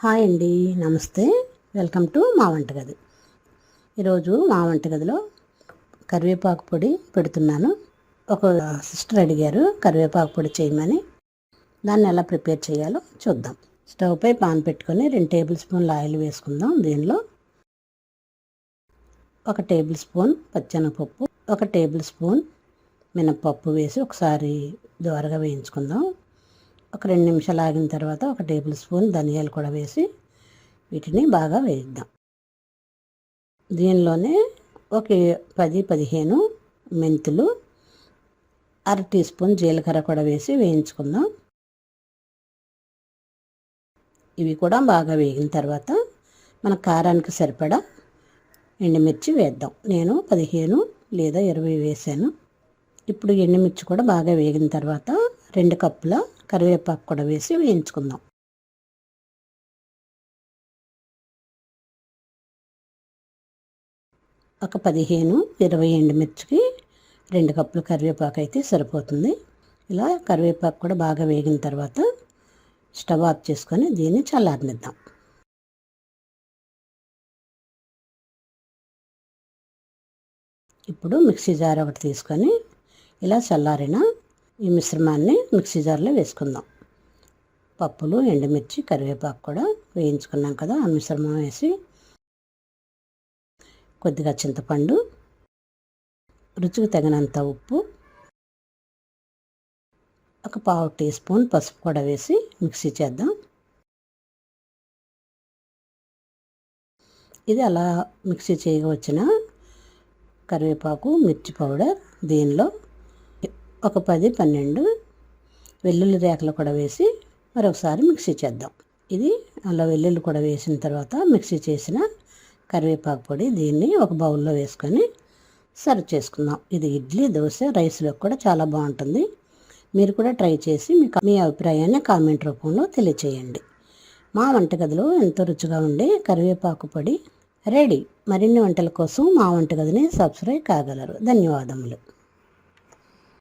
Hi అండి, నమస్తే. Welcome to మా వంటగది. ఈరోజు మా వంటగదిలో కరివేపాకు పొడి పెడుతున్నాను. ఒక సిస్టర్ అడిగారు కరివేపాకు పొడి చేయమని. దాన్ని ఎలా ప్రిపేర్ చేయాలో చూద్దాం. స్టవ్ పై పాన్ పెట్టుకొని 2 టేబుల్ స్పూన్ల ఆయిల్ వేసుకుందాం. దీనిలో 1 టేబుల్ స్పూన్ పచ్చెనగపప్పు, 1 టేబుల్ స్పూన్ మినప్పప్పు వేసి ఒకసారి దోరగా వేయించుకుందాం. ఒక 2 నిమిషాలు ఆగిన తర్వాత 1 టేబుల్ స్పూన్ ధనియాలు కూడా వేసి వీటిని బాగా వేయిద్దాం. దీనిలోనే ఒక 10-15 మెంతులు, 1/2 టీ స్పూన్ జీలకర్ర కూడా వేసి వేయించుకుందాం. ఇవి కూడా బాగా వేగిన తర్వాత మన కారానికి సరిపడా ఎండుమిర్చి వేద్దాం. నేను 15 లేదా 20 వేసాను. ఇప్పుడు ఎండుమిర్చి కూడా బాగా వేగిన తర్వాత 2 కప్పుల కరివేపాకు కూడా వేసి వేయించుకుందాం. ఒక 15-20 ఎండుమిర్చికి 2 కప్పుల కరివేపాకు అయితే సరిపోతుంది. ఇలా కరివేపాకు కూడా బాగా వేగిన తర్వాత స్టవ్ ఆఫ్ చేసుకొని దీన్ని చల్లారనిద్దాం. ఇప్పుడు మిక్సీ జార్ ఒకటి తీసుకొని ఇలా చల్లారిన ఈ మిశ్రమాన్ని మిక్సీ జార్లో వేసుకుందాం. పప్పులు, ఎండుమిర్చి, కరివేపాకు కూడా వేయించుకున్నాం కదా, ఆ మిశ్రమం వేసి కొద్దిగా చింతపండు, రుచికి తగినంత ఉప్పు, ఒక 1/2 టీ స్పూన్ పసుపు కూడా వేసి మిక్సీ చేద్దాం. ఇది అలా మిక్సీ చేయగా వచ్చిన కరివేపాకు, మిర్చి పౌడర్, దీనిలో ఒక 10-12 వెల్లుల్లి రేకలు కూడా వేసి మరొకసారి మిక్సీ చేద్దాం. ఇది అలా వెల్లుల్లి కూడా వేసిన తర్వాత మిక్సీ చేసిన కరివేపాకు పొడి దీన్ని ఒక బౌల్లో వేసుకొని సర్వ్ చేసుకుందాం. ఇది ఇడ్లీ, దోశ, రైస్లో కూడా చాలా బాగుంటుంది. మీరు కూడా ట్రై చేసి మీ అభిప్రాయాన్ని కామెంట్ రూపంలో తెలియచేయండి. మా వంటగదిలో ఎంతో రుచిగా ఉండే కరివేపాకు పొడి రెడీ. మరిన్ని వంటల కోసం మా వంటగదిని సబ్స్క్రైబ్ కాగలరు. ధన్యవాదములు.